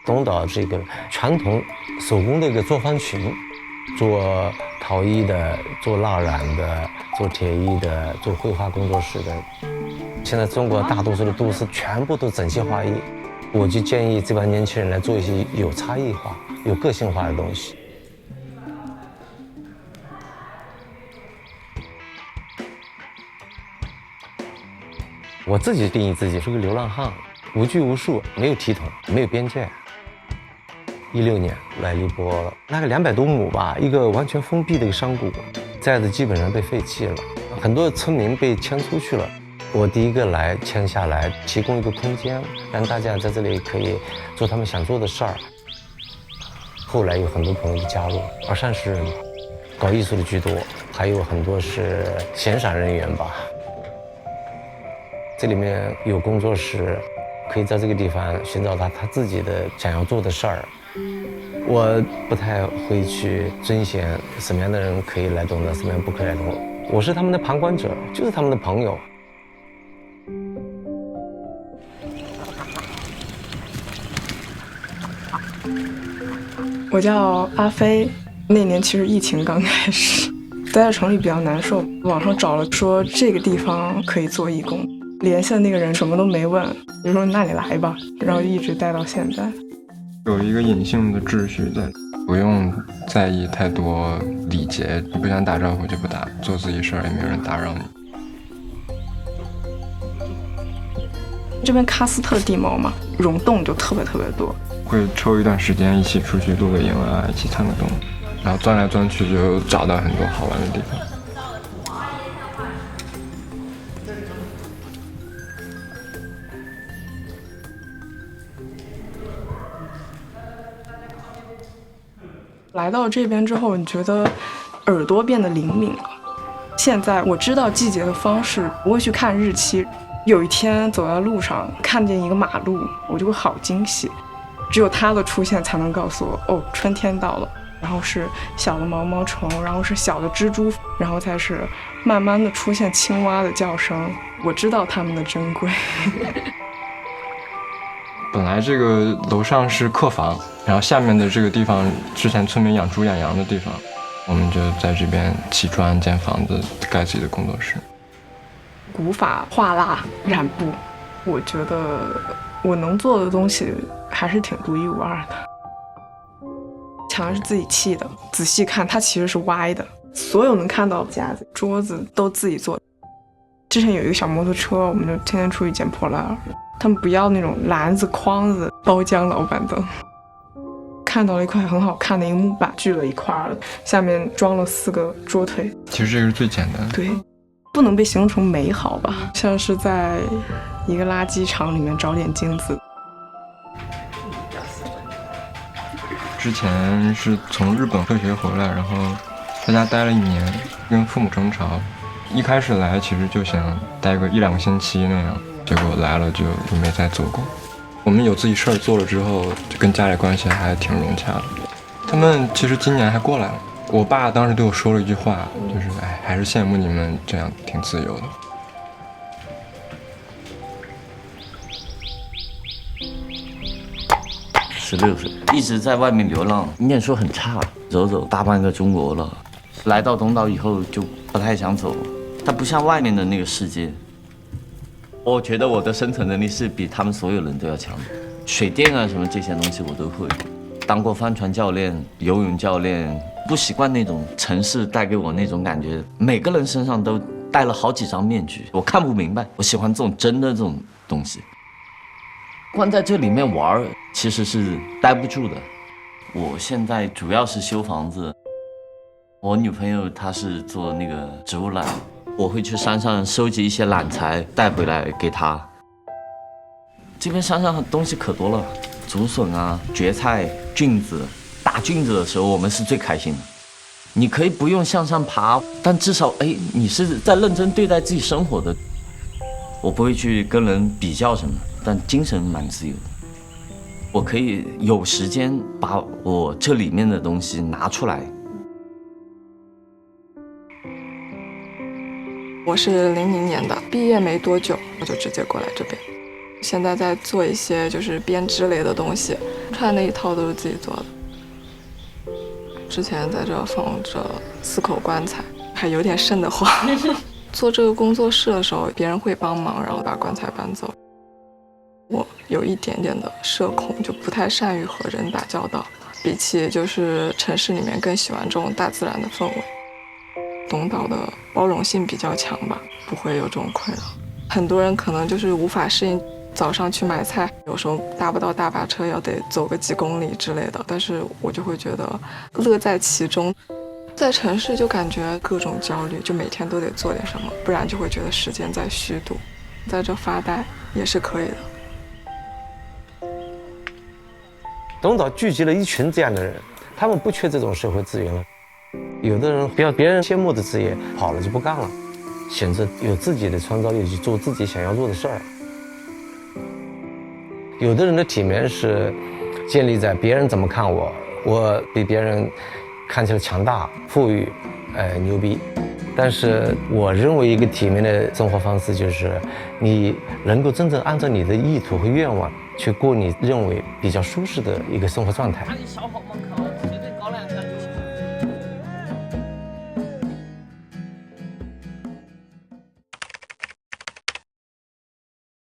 东岛这个传统手工的一个作坊群，做陶艺的，做蜡染的，做铁艺的，做绘画工作室的。现在中国大多数的都市全部都整齐划一，我就建议这帮年轻人来做一些有差异化、有个性化的东西。我自己定义自己是个流浪汉，无拘无束，没有体统，没有边界。16年来荔波，那个200多亩吧，一个完全封闭的一个山谷，寨子基本上被废弃了，很多村民被迁出去了。我第一个来迁下来，提供一个空间，让大家在这里可以做他们想做的事儿。后来有很多朋友加入，二30人，搞艺术的居多，还有很多是闲散人员吧。这里面有工作室，可以在这个地方寻找他自己的想要做的事儿。我不太会去甄选什么样的人可以来懂的，什么样不可以来懂。我是他们的旁观者，就是他们的朋友。我叫阿飞，那年其实疫情刚开始，待在城里比较难受，网上找了说这个地方可以做义工，联系的那个人什么都没问，就说那你来吧，然后一直待到现在。有一个隐性的秩序在，不用在意太多礼节，你不想打招呼就不打，做自己事儿也没有人打扰你。这边喀斯特地貌嘛，溶洞就特别多，会抽一段时间一起出去露个营啊，一起探个洞，然后钻来钻去就找到很多好玩的地方。来到这边之后，你觉得耳朵变得灵敏了。现在我知道季节的方式，不会去看日期。有一天走在路上，看见一个马路，我就会好惊喜。只有它的出现才能告诉我，哦，春天到了。然后是小的毛毛虫，然后是小的蜘蛛，然后才是慢慢的出现青蛙的叫声。我知道它们的珍贵。本来这个楼上是客房，然后下面的这个地方之前村民养猪养羊的地方，我们就在这边砌砖建房子，盖自己的工作室。古法画蜡染布，我觉得我能做的东西还是挺独一无二的。墙是自己砌的，仔细看它其实是歪的，所有能看到的架子、桌子都自己做。之前有一个小摩托车，我们就天天出去捡破烂儿。他们不要那种篮子、筐子、包浆老板凳。看到了一块很好看的一个木板，锯了一块了，下面装了4个桌腿。其实这个是最简单的。对，不能被形容成美好吧，像是在一个垃圾场里面找点金子。之前是从日本退学回来，然后在家待了1年，跟父母争吵。一开始来其实就想待个1-2个星期那样，结果来了就没再做过。我们有自己事儿做了之后，就跟家里关系还挺融洽的。他们其实今年还过来了，我爸当时对我说了一句话，就是还是羡慕你们这样挺自由的。16岁，一直在外面流浪，念书很差，走大半个中国了。来到东岛以后就不太想走，它不像外面的那个世界。我觉得我的生存能力是比他们所有人都要强的，水电啊什么这些东西我都会。当过帆船教练、游泳教练，不习惯那种城市带给我那种感觉，每个人身上都戴了好几张面具，我看不明白。我喜欢这种真的这种东西。关在这里面玩，其实是待不住的。我现在主要是修房子，我女朋友她是做那个植物染，我会去山上收集一些染材带回来给她。这边山上东西可多了，竹笋啊、蕨菜、菌子。打菌子的时候，我们是最开心的。你可以不用向上爬，但至少你是在认真对待自己生活的。我不会去跟人比较什么，但精神蛮自由的。我可以有时间把我这里面的东西拿出来。我是00年的，毕业没多久我就直接过来这边。现在在做一些就是编织类的东西，穿那一套都是自己做的。之前在这放着4口棺材，还有点瘆得慌。做这个工作室的时候，别人会帮忙，然后把棺材搬走。我有一点点的社恐，就不太善于和人打交道，比起就是城市里面更喜欢这种大自然的氛围。东岛的包容性比较强吧，不会有这种困扰。很多人可能就是无法适应早上去买菜，有时候搭不到大巴车，要得走个几公里之类的，但是我就会觉得乐在其中。在城市就感觉各种焦虑，就每天都得做点什么，不然就会觉得时间在虚度。在这发呆也是可以的。东岛聚集了一群这样的人，他们不缺这种社会资源了。有的人不要别人羡慕的职业，跑了就不干了，选择有自己的创造力去做自己想要做的事儿。有的人的体面是建立在别人怎么看我，我比别人看起来强大、富裕、牛逼。但是我认为一个体面的生活方式就是你能够真正按照你的意图和愿望去过你认为比较舒适的一个生活状态。赶紧小伙们